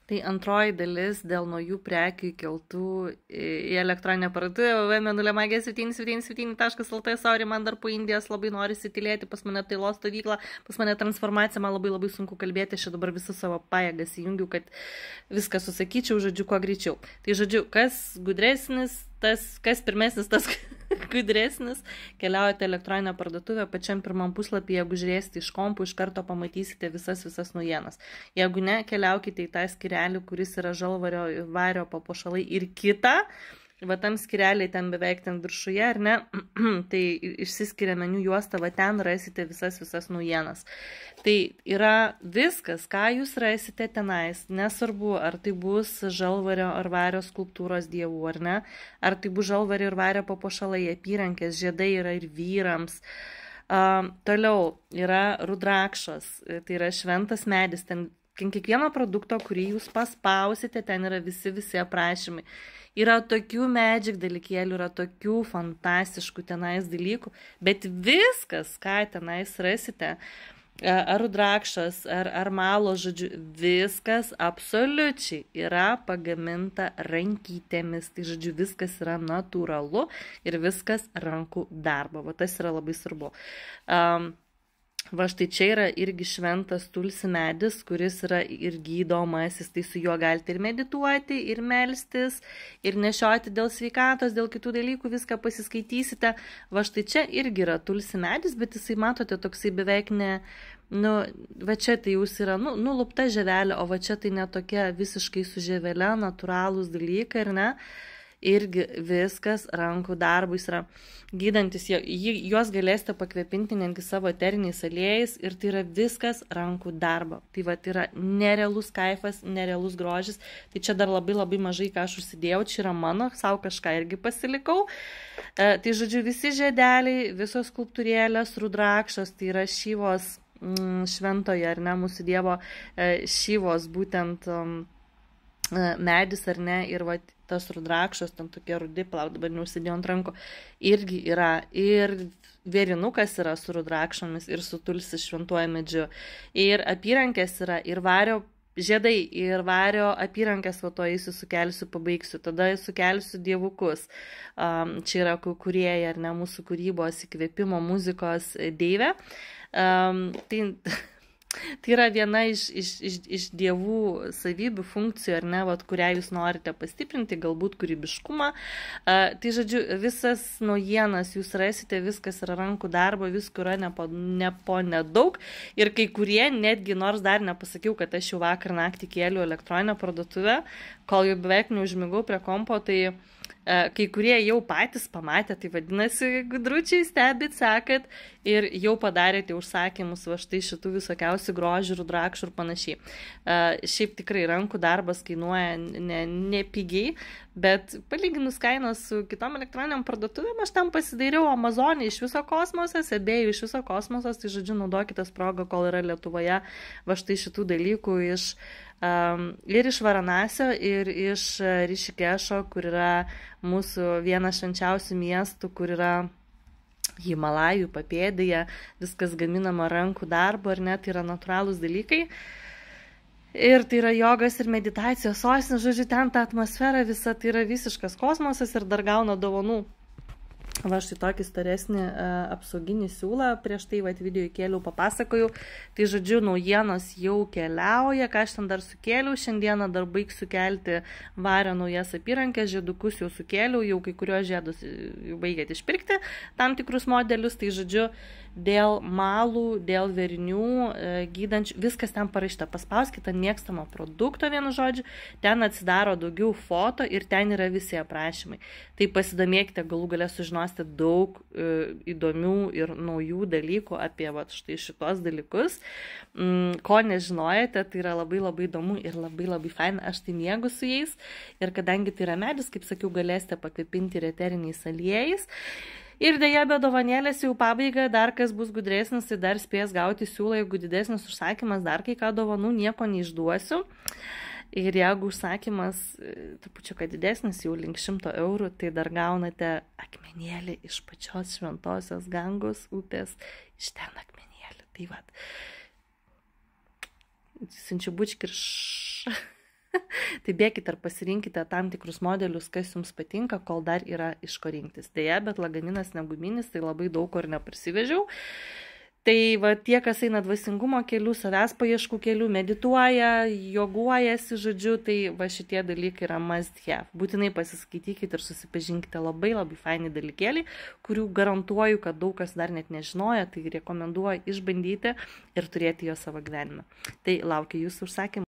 Tai antroji dalis dėl naujų prekių įkeltų į elektroninę parduotuvę www.mėnulėmagė777.lt. Sorry, man dar po Indijos labai norisi tylėti, pas mane tylos stovykla, pas mane transformacija, man labai labai sunku kalbėti, aš dabar visą savo pajėgas įjungiu, kad viską susakyčiau, žodžiu, kuo greičiau. Tai žodžiu, kas gudresnis, kas pirmesnis, tas gudresnis, keliaujate elektroninę parduotuvę, pačiam pirmam puslapį, jeigu žiūrėsite iš kompų, iš karto pamatysite visas naujienas. Jeigu ne, keliaukite į tą skirelį, kuris yra žalvario, vario papuošalai ir kita, va tam skireliai ten beveik ten viršuje, ar ne, tai išsiskiria meniu juosta, va ten rasite visas naujienas. Tai yra viskas, ką jūs rasite tenais, nesvarbu, ar tai bus žalvario ar vario skulptūros dievų, ar ne, ar tai bus žalvario ir vario papuošalai, apyrankės, žiedai yra ir vyrams. Toliau yra rudrakšas, tai yra šventas medis, ten kiekvieno produkto, kurį jūs paspausite, ten yra visi aprašymai. Yra tokių magic dalykėlių, yra tokių fantastiškų tenais dalykų, bet viskas, ką tenais rasite, ar rudrakšas, ar malo, žodžiu, viskas absoliučiai yra pagaminta rankytėmis, tai žodžiu, viskas yra natūralu ir viskas rankų darbo, va tas yra labai svarbu. Va štai čia yra irgi šventas tulsi medis, kuris yra ir gydomasis, tai su juo galite ir medituoti, ir melstis, ir nešioti dėl sveikatos, dėl kitų dalykų, viską pasiskaitysite. Va štai čia irgi yra tulsi medis, bet jisai matote toksai beveik ne, va čia tai jūs yra, nulupta žievelė, o va čia tai netokia visiškai su žievele, natūralūs dalykai, ir ne? Irgi viskas rankų darbus yra gydantis, juos galėsite pakvepinti netgi savo eteriniais aliejais ir tai yra viskas rankų darbo. Tai va, tai yra nerealus kaifas, nerealus grožis, tai čia dar labai mažai ką aš užsidėjau, čia yra mano, savo kažką irgi pasilikau. Tai žodžiu, visi žiedeliai, visos skulptūrėlės, rudrakšas, tai yra Šyvos šventoje, ar ne, mūsų dievo Šyvos būtent medis, ar ne, ir va, tas rudrakšas, ten tokie rudi, palauk, dabar neužsidėjau ant rankų, irgi yra, ir vėrinukas yra su rudrakšomis, ir su tulsi šventuoju medžiu, ir apyrankės yra, ir vario žiedai, ir vario apyrankės, va to eisiu sukelsiu, pabaigsiu, tada sukelsiu dievukus, čia yra kurieji, ar ne, mūsų kūrybos, įkvėpimo, muzikos deivė, tai yra viena iš dievų savybių, funkcijų, ar ne, vat, kurią jūs norite pastiprinti, galbūt kūrybiškumą. Tai, žodžiu, visas naujienas jūs rasite, viskas yra rankų darbo, visko yra nepo nedaug. Ir kai kurie, netgi nors dar nepasakiau, kad aš jau vakar naktį kėliau elektroninę parduotuvę, kol jau beveik neužmigau prie kompo, tai kai kurie jau patys pamatė, tai vadinasi, gudručiai stebit, sekat ir jau padarėte užsakymus va štai šitų visokiausių grožių, rudrakšų ir panašiai. Šiaip tikrai rankų darbas kainuoja nepigiai, bet palyginus kainos su kitom elektroniniam parduotuvėm, aš tam pasidairiau Amazonė iš viso kosmosas, ebėjų iš viso kosmosas, tai žodžiu, naudokitės progą, kol yra Lietuvoje va štai šitų dalykų ir iš Varanasio, ir iš Rišikešo, kur yra mūsų vienas švenčiausių miestų, kur yra Himalajų papėdėje, viskas gaminama rankų darbo, ar ne, tai yra natūralūs dalykai. Ir tai yra jogas ir meditacijos sostinė, žodžiu, ten ta atmosfera visa, tai yra visiškas kosmosas ir dar gauna dovanų. Va štai tokį storesnį apsauginį siūlą, prieš tai video įkėliau, papasakojau, tai žodžiu, naujienos jau keliauja, ką aš ten dar sukėliau, šiandieną dar baigsiu kelti vario naujas apyrankės, žiedukus jau sukėliau, jau kai kuriuos žiedus jau baigėt išpirkti, tam tikrus modelius, tai žodžiu, dėl malų, dėl verinių, gydančių, viskas ten parašyta, paspauskite ant mėgstamo produkto, vienu žodžiu, ten atsidaro daugiau foto ir ten yra visi aprašymai. Tai pasidomėkite, galų galę sužinosite daug įdomių ir naujų dalykų apie va, štai šitos dalykus. Ko nežinojate, tai yra labai įdomu ir labai faina, aš tai mėgu su jais. Ir kadangi tai yra medis, kaip sakiau, galėsite pakvepinti ir eteriniais aliejais. Ir dėja, be dovanėlės jau pabaiga, dar kas bus gudresnis, tai dar spės gauti siūlą, jeigu didesnis užsakymas, dar kai ką dovanų, nieko neišduosiu. Ir jeigu užsakymas trupučiuką didesnis, jau link 100 eurų, tai dar gaunate akmenėlį iš pačios šventosios Gangos upės, iš ten akmenėlį. Tai vat, siunčiu bučkirš. Tai bėkite ir pasirinkite tam tikrus modelius, kas jums patinka, kol dar yra iš ko rinktis. Deja, bet lagaminas neguminis, tai labai daug ko ir neprisivežiau. Tai va, tie, kas eina dvasingumo keliu, savęs paieškų keliu, medituoja, joguojasi, žodžiu, tai va šitie dalykai yra must have. Būtinai pasiskaitykite ir susipažinkite, labai faini dalykėliai, kurių garantuoju, kad daug kas dar net nežinoja, tai rekomenduoju išbandyti ir turėti jo savo gyvenime. Tai laukiu jūsų užsakymų.